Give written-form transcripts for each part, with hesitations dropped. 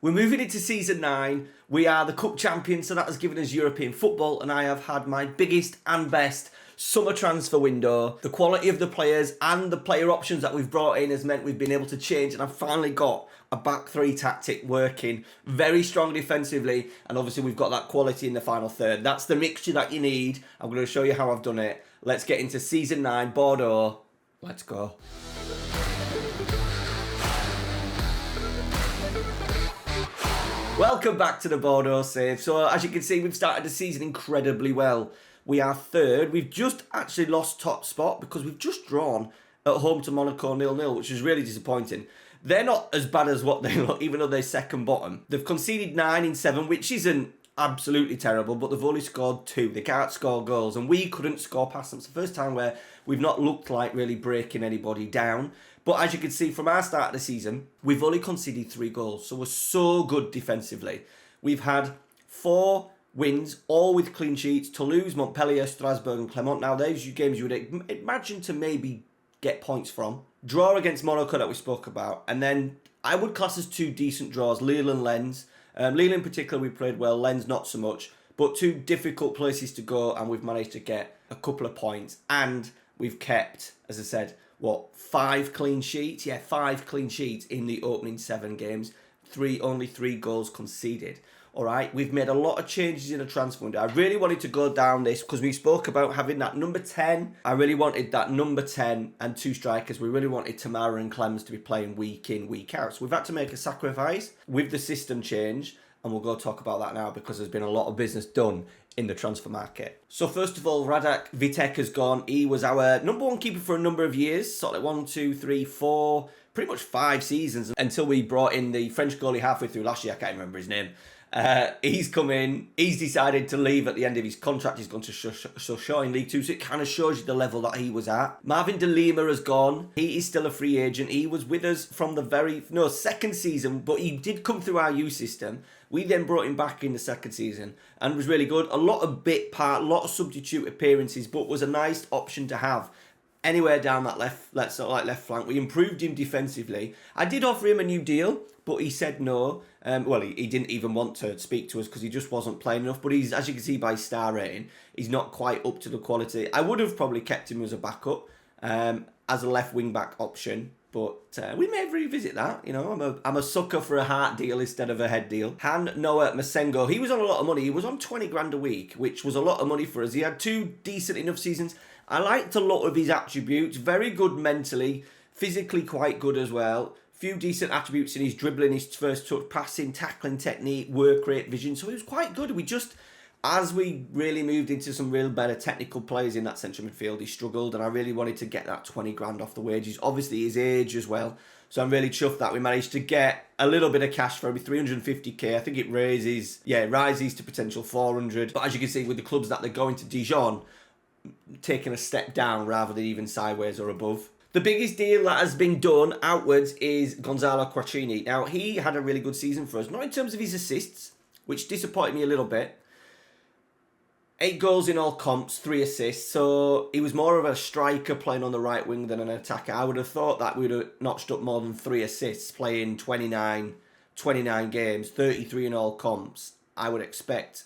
We're moving into season 9. We are the cup champions, so that has given us European football, and I have had my biggest and best summer transfer window. The quality of the players and the player options that we've brought in has meant we've been able to change, and I've finally got a back three tactic working very strong defensively, and obviously we've got that quality in the final third. That's the mixture that you need. I'm going to show you how I've done it. Let's get into season 9, Bordeaux. Let's go. Welcome back to the Bordeaux Save. So as you can see, we've started the season incredibly well. We are third. We've just actually lost top spot because we've just drawn at home to Monaco 0-0, which is really disappointing. They're not as bad as what they look, even though they're second bottom. They've conceded 9 in 7, which isn't absolutely terrible, but they've only scored 2. They can't score goals, and we couldn't score past them. It's the first time where we've not looked like really breaking anybody down. But as you can see from our start of the season, we've only conceded 3 goals, so we're so good defensively. We've had 4 wins, all with clean sheets: Toulouse, Montpellier, Strasbourg and Clermont. Now, those games you would imagine to maybe get points from. Draw against Monaco that we spoke about, and then I would class as 2 decent draws, Lille and Lens. Lille in particular we played well, Lens not so much, but 2 difficult places to go, and we've managed to get a couple of points, and we've kept, as I said, 5 clean sheets? Yeah, 5 clean sheets in the opening 7 games. Only 3 goals conceded. All right, we've made a lot of changes in the transfer window. I really wanted to go down this because we spoke about having that number 10. I really wanted that number 10 and 2 strikers. We really wanted Tamara and Clems to be playing week in, week out. So we've had to make a sacrifice with the system change, and we'll go talk about that now because there's been a lot of business done in the transfer market. So first of all, Radak Vitek has gone. He was our number 1 keeper for a number of years, sort of 1, 2, 3, 4, pretty much 5 seasons until we brought in the French goalie halfway through last year. I can't remember his name. He's come in. He's decided to leave at the end of his contract. He's gone to Sochaux in League 2, so it kind of shows you the level that he was at. Marvin de Lima has gone. He is still a free agent. He was with us from the second season, but he did come through our youth system. We then brought him back in the second season and was really good. A lot of bit part, a lot of substitute appearances, but was a nice option to have anywhere down that left flank. We improved him defensively. I did offer him a new deal, but he said no. He didn't even want to speak to us because he just wasn't playing enough. But he's, as you can see by his star rating, he's not quite up to the quality. I would have probably kept him as a backup, as a left wing back option. But we may revisit that. You know, I'm a sucker for a heart deal instead of a head deal. Han Noah Masengo, he was on a lot of money. He was on 20 grand a week, which was a lot of money for us. He had 2 decent enough seasons. I liked a lot of his attributes. Very good mentally, physically quite good as well. Few decent attributes in his dribbling, his first touch, passing, tackling technique, work rate, vision. So he was quite good. As we really moved into some real better technical players in that central midfield, he struggled, and I really wanted to get that 20 grand off the wages. Obviously, his age as well. So I'm really chuffed that we managed to get a little bit of cash for him, 350k. I think it rises to potential 400. But as you can see, with the clubs that they're going to, Dijon taking a step down rather than even sideways or above. The biggest deal that has been done outwards is Gonzalo Quattrini. Now, he had a really good season for us, not in terms of his assists, which disappointed me a little bit. 8 goals in all comps, 3 assists, so he was more of a striker playing on the right wing than an attacker. I would have thought that we would have notched up more than 3 assists, playing 29 games, 33 in all comps. I would expect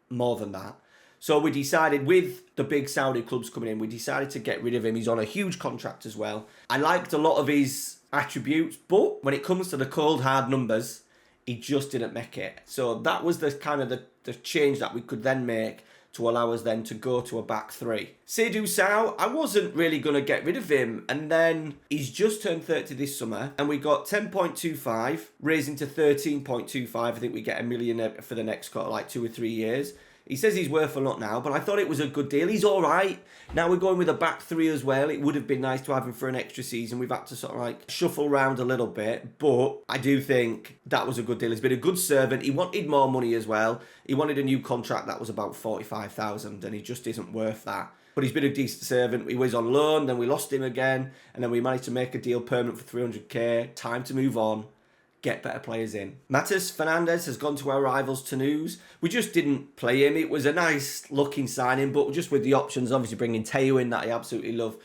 more than that. So we decided, with the big Saudi clubs coming in, we decided to get rid of him. He's on a huge contract as well. I liked a lot of his attributes, but when it comes to the cold, hard numbers, he just didn't make it. So that was the kind of the change that we could then make to allow us then to go to a back 3. Seydou Sow, I wasn't really going to get rid of him, and then he's just turned 30 this summer, and we got 10.25, raising to 13.25. I think we get $1 million for the next 2 or 3 years. He says he's worth a lot now, but I thought it was a good deal. He's all right. Now we're going with a back 3 as well. It would have been nice to have him for an extra season. We've had to sort of shuffle around a little bit, but I do think that was a good deal. He's been a good servant. He wanted more money as well. He wanted a new contract that was about 45,000, and he just isn't worth that. But he's been a decent servant. He was on loan, then we lost him again, and then we managed to make a deal permanent for 300k. Time to move on. Get better players in. Matheus Fernandes has gone to our rivals Toulouse. We just didn't play him. It was a nice looking signing, but just with the options, obviously bringing Teo in that I absolutely love,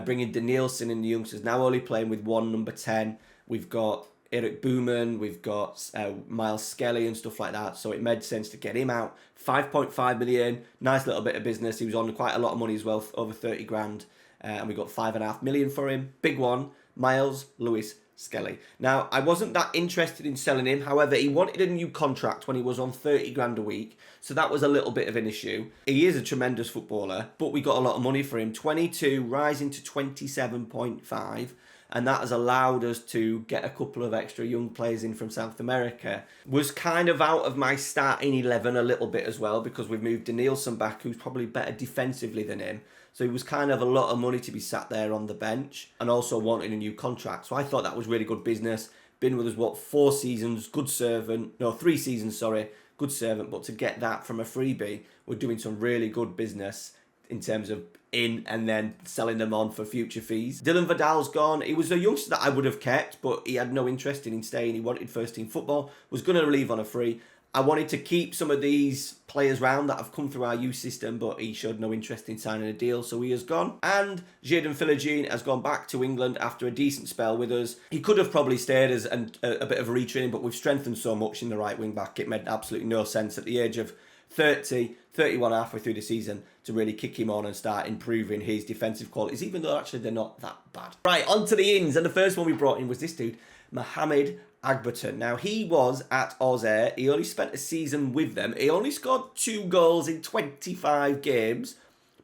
bringing Danielson in, the youngsters, now only playing with 1 number 10. We've got Eric Booman, we've got Miles Skelly and stuff like that. So it made sense to get him out. 5.5 million, nice little bit of business. He was on quite a lot of money as well, over 30 grand. And we got 5.5 million for him. Big one, Miles Lewis Skelly. Now, I wasn't that interested in selling him. However, he wanted a new contract when he was on 30 grand a week. So that was a little bit of an issue. He is a tremendous footballer, but we got a lot of money for him. 22 rising to 27.5. And that has allowed us to get a couple of extra young players in from South America. Was kind of out of my starting 11 a little bit as well, because we've moved Danielson back, who's probably better defensively than him. So it was kind of a lot of money to be sat there on the bench, and also wanting a new contract. So I thought that was really good business. Been with us, 4 seasons, good servant. No, 3 seasons, sorry, good servant. But to get that from a freebie, we're doing some really good business in terms of in and then selling them on for future fees. Dylan Vidal's gone. He was a youngster that I would have kept, but he had no interest in staying. He wanted first team football, was going to leave on a free. I wanted to keep some of these players round that have come through our youth system, but he showed no interest in signing a deal, so he has gone. And Jadon Philogene has gone back to England after a decent spell with us. He could have probably stayed as a bit of a retraining, but we've strengthened so much in the right wing back, it made absolutely no sense at the age of 31 halfway through the season to really kick him on and start improving his defensive qualities, even though actually they're not that bad. Right, on to the ins, and the first one we brought in was this dude, Mohamed Agberton. Now, he was at Auxerre. He only spent a season with them. He only scored 2 goals in 25 games,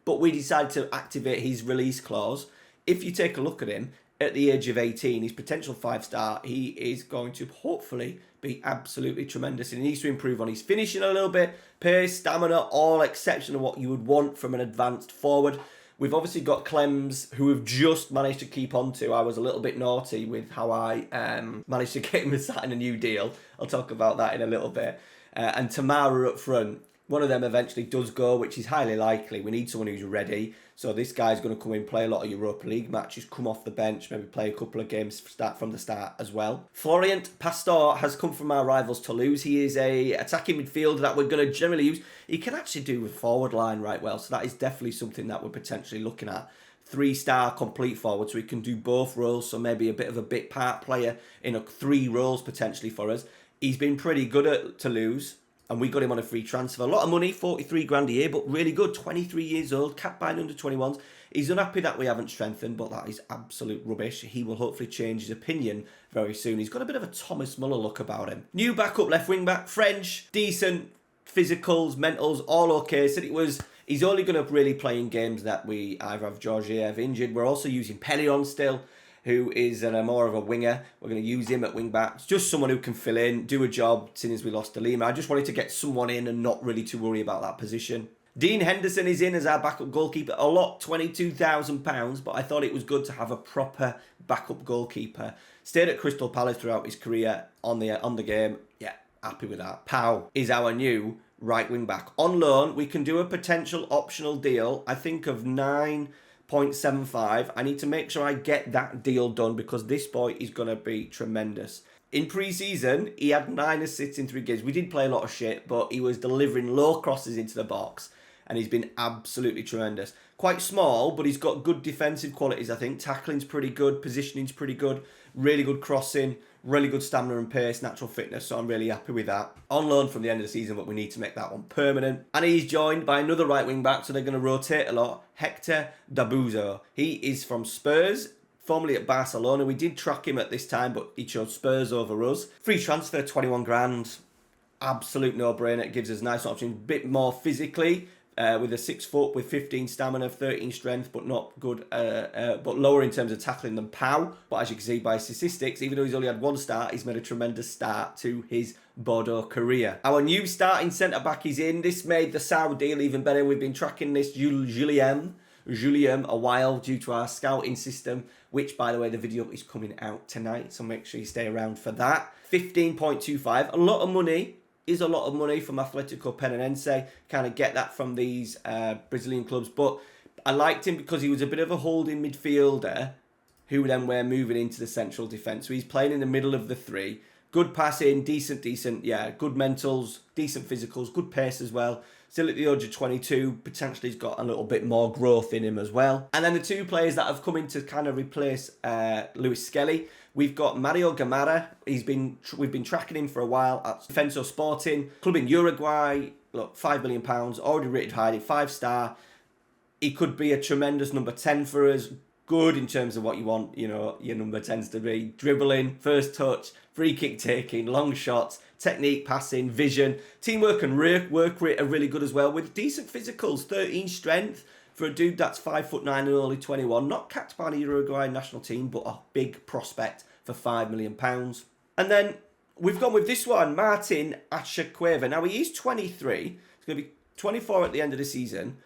but we decided to activate his release clause. If you take a look at him, at the age of 18, his potential 5-star, he is going to hopefully be absolutely tremendous. And he needs to improve on his finishing a little bit, pace, stamina, all exceptional what you would want from an advanced forward. We've obviously got Clems, who we've just managed to keep on to. I was a little bit naughty with how I managed to get him to sign a new deal. I'll talk about that in a little bit. And Tamara up front. One of them eventually does go, which is highly likely. We need someone who's ready. So this guy's going to come in, play a lot of Europa League matches, come off the bench, maybe play a couple of games start from the start as well. Florent Pastor has come from our rivals Toulouse. He is a attacking midfielder that we're going to generally use. He can actually do with forward line right well. So that is definitely something that we're potentially looking at. 3-star complete forward, so he can do both roles. So maybe a bit of a bit part player in 3 roles potentially for us. He's been pretty good at Toulouse. And we got him on a free transfer. A lot of money, 43 grand a year, but really good. 23 years old, capped by under 21s. He's unhappy that we haven't strengthened, but that is absolute rubbish. He will hopefully change his opinion very soon. He's got a bit of a Thomas Muller look about him. New backup left wing back, French, decent, physicals, mentals, all okay. Said he's only going to really play in games that we either have Georgiev injured. We're also using Pellion still, who is more of a winger. We're going to use him at wing backs. Just someone who can fill in, do a job, since we lost to Lima. I just wanted to get someone in and not really to worry about that position. Dean Henderson is in as our backup goalkeeper. A lot, £22,000, but I thought it was good to have a proper backup goalkeeper. Stayed at Crystal Palace throughout his career on the game. Yeah, happy with that. Pau is our new right wing back. On loan, we can do a potential optional deal, I think of 9.75. I need to make sure I get that deal done because this boy is going to be tremendous. In pre-season, he had 9 assists in 3 games. We did play a lot of shit, but he was delivering low crosses into the box, and he's been absolutely tremendous. Quite small, but he's got good defensive qualities, I think. Tackling's pretty good, positioning's pretty good, really good crossing, really good stamina and pace, natural fitness, so I'm really happy with that. On loan from the end of the season, but we need to make that one permanent. And he's joined by another right wing back, so they're going to rotate a lot. Hector Dabuzo. He is from Spurs, formerly at Barcelona. We did track him at this time, but he chose Spurs over us. Free transfer, 21 grand. Absolute no-brainer. It gives us nice options. Bit more physically, with a 6 foot, with 15 stamina, 13 strength, but not good, but lower in terms of tackling than Pau. But as you can see by statistics, even though he's only had 1 start, he's made a tremendous start to his Bordeaux career. Our new starting centre-back is in. This made the Sau deal even better. We've been tracking this Julien a while due to our scouting system, which, by the way, the video is coming out tonight, so make sure you stay around for that. 15.25, a lot of money. Is a lot of money from Atletico Penanense. Kind of get that from these Brazilian clubs. But I liked him because he was a bit of a holding midfielder who then we're moving into the central defence. So he's playing in the middle of the 3. Good passing, decent, yeah, good mentals, decent physicals, good pace as well. Still at the age of 22, potentially he's got a little bit more growth in him as well. And then the 2 players that have come in to kind of replace Lewis Skelly. We've got Mario Gamara. We've been tracking him for a while at Defensor Sporting. Club in Uruguay. Look, £5 million, already rated highly, 5-star. He could be a tremendous number 10 for us. Good in terms of what you want, your number 10s to be. Dribbling, first touch, free kick taking, long shots, technique, passing, vision. Teamwork and work rate are really good as well, with decent physicals, 13 strength for a dude that's 5'9" and only 21. Not capped by the Uruguayan national team, but a big prospect for £5 million. And then we've gone with this one, Martin Achacueva. Now, he is 23. He's going to be 24 at the end of the season.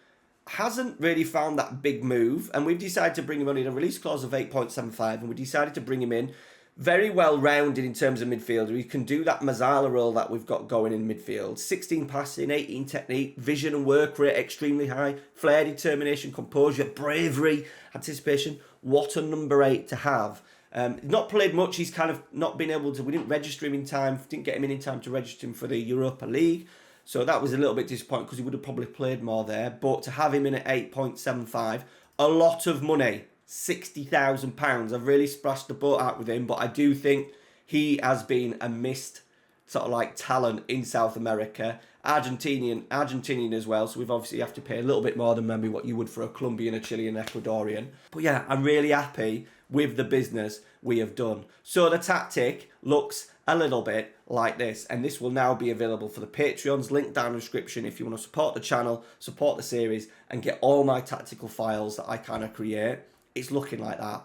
Hasn't really found that big move, and we've decided to bring him on in a release clause of 8.75, and we decided to bring him in very well rounded in terms of midfielder. He can do that Mazzala role that we've got going in midfield. 16 passing, 18 technique, vision and work rate extremely high, flair, determination, composure, bravery, anticipation. What a number 8 to have. Not played much. He's kind of not been able to. We didn't register him in time. Didn't get him in time to register him for the Europa League. So that was a little bit disappointing because he would have probably played more there. But to have him in at 8.75, a lot of money, £60,000. I've really splashed the boat out with him, but I do think he has been a missed sort of like talent in South America. Argentinian as well, so we've obviously have to pay a little bit more than maybe what you would for a Colombian, a Chilean, Ecuadorian. But yeah, I'm really happy with the business we have done. So the tactic looks a little bit like this, and this will now be available for the Patreons. Link down in the description if you want to support the channel, support the series, and get all my tactical files that I kind of create. It's looking like that.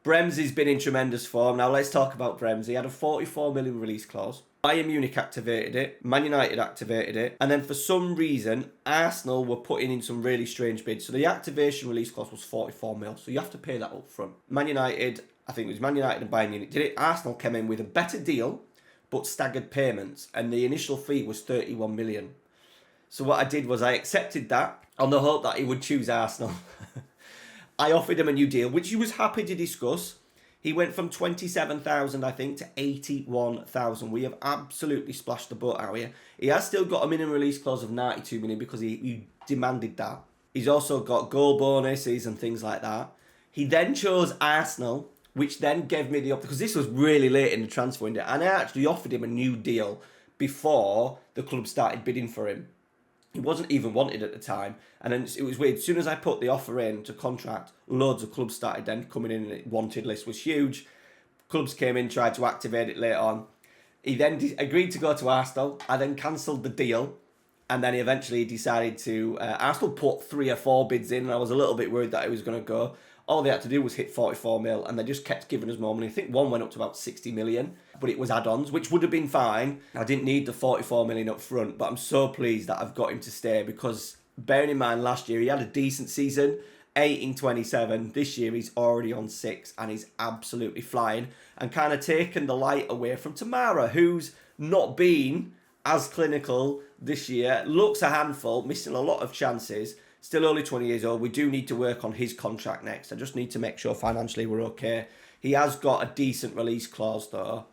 Brems's been in tremendous form. Now let's talk about Brems. He had a 44 million release clause. Bayern Munich activated it, Man United activated it, and then for some reason, Arsenal were putting in some really strange bids. So the activation release clause was 44 mil, so you have to pay that up front. Man United, I think it was Man United and Bayern Munich did it. Arsenal came in with a better deal, but staggered payments, and the initial fee was 31 million. So what I did was I accepted that on the hope that he would choose Arsenal. I offered him a new deal, which he was happy to discuss. He went from 27,000, I think, to 81,000. We have absolutely splashed the boat out here. He has still got a minimum release clause of 92 million because he demanded that. He's also got goal bonuses and things like that. He then chose Arsenal, which then gave me the option, because this was really late in the transfer window, and I actually offered him a new deal before the club started bidding for him. He wasn't even wanted at the time, and then it was weird. As soon as I put the offer in to contract, loads of clubs started then coming in, and the wanted list was huge. Clubs came in, tried to activate it later on. He then agreed to go to Arsenal. I then cancelled the deal, and then he eventually decided to... Arsenal put 3 or 4 bids in, and I was a little bit worried that he was going to go. All they had to do was hit 44 mil, and they just kept giving us more money. I think one went up to about 60 million, but it was add-ons, which would have been fine. I didn't need the 44 million up front, but I'm so pleased that I've got him to stay, because bearing in mind last year he had a decent season, 8 in 27. This year he's already on 6, and he's absolutely flying, and kind of taken the light away from Tamara, who's not been as clinical this year. Looks a handful, missing a lot of chances. Still only 20 years old. We do need to work on his contract next. I just need to make sure financially we're okay. He has got a decent release clause, though,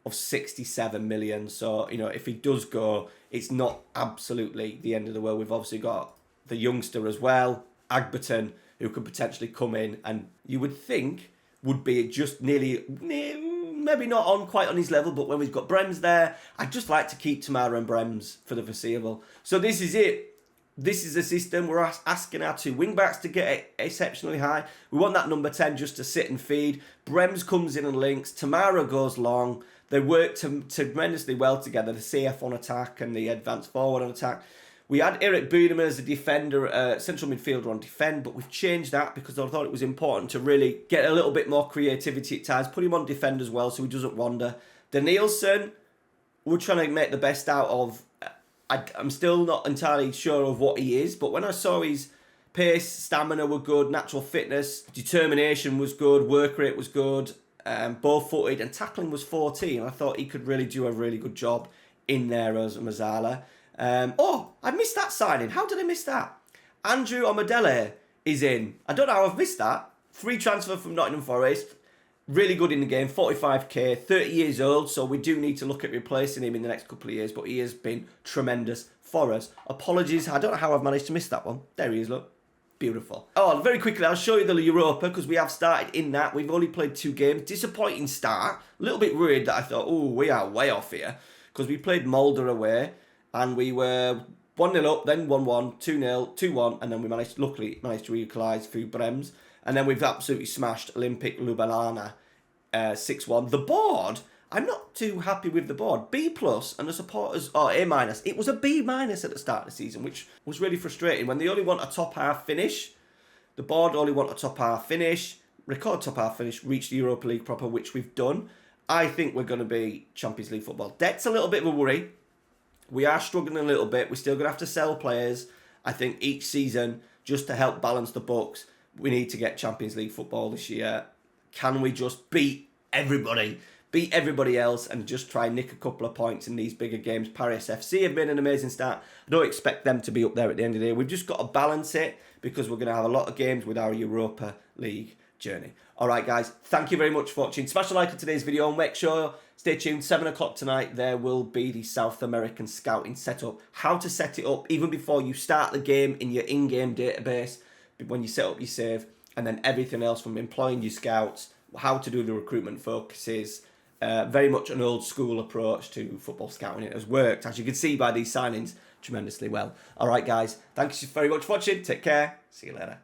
of 67 million. So, if he does go, it's not absolutely the end of the world. We've obviously got the youngster as well, Agberton, who could potentially come in, and you would think would be just maybe not quite on his level, but when we've got Brems there, I'd just like to keep Tamara and Brems for the foreseeable. So this is it. This is the system. We're asking our 2 wing-backs to get exceptionally high. We want that number 10 just to sit and feed. Brems comes in and links. Tamara goes long. They work tremendously well together, the CF on attack and the advanced forward on attack. We had Eric Budeman as a defender, central midfielder on defend, but we've changed that because I thought it was important to really get a little bit more creativity at times. Put him on defend as well so he doesn't wander. Danielson, we're trying to make the best out of... I'm still not entirely sure of what he is, but when I saw his pace, stamina were good, natural fitness, determination was good, work rate was good, ball-footed, and tackling was 14. I thought he could really do a really good job in there as Mazzala. I missed that signing. How did I miss that? Andrew Omadele is in. I don't know how I've missed that. Free transfer from Nottingham Forest. Really good in the game, 45k, 30 years old, so we do need to look at replacing him in the next couple of years, but he has been tremendous for us. Apologies, I don't know how I've managed to miss that one. There he is, look. Beautiful. Oh, very quickly, I'll show you the Europa because we have started in that. We've only played 2 games. Disappointing start. A little bit worried that I thought, oh, we are way off here because we played Mulder away and we were 1-0 up, then 1-1, 2-0, 2-1, and then we luckily managed to equalise through Brems. And then we've absolutely smashed Olympic Ljubljana 6-1. The board, I'm not too happy with the board. B+, and the supporters, A-. It was a B- at the start of the season, which was really frustrating. When they only want a top half finish, the board only want a top half finish, record top half finish, reach the Europa League proper, which we've done. I think we're going to be Champions League football. Debt's a little bit of a worry. We are struggling a little bit. We're still going to have to sell players, I think, each season just to help balance the books. We need to get Champions League football this year. Can we just beat everybody else and just try and nick a couple of points in these bigger games? Paris FC have been an amazing start. I don't expect them to be up there at the end of the day. We've just got to balance it because we're going to have a lot of games with our Europa League journey. All right, guys, thank you very much for watching. Smash a like on today's video and make sure, stay tuned, 7 o'clock tonight, there will be the South American scouting setup. How to set it up even before you start the game in your in-game database, when you set up your save, and then everything else from employing your scouts, how to do the recruitment focuses. Very much an old school approach to football scouting. It has worked, as you can see by these signings, tremendously well. All right, guys, thanks very much for watching. Take care. See you later.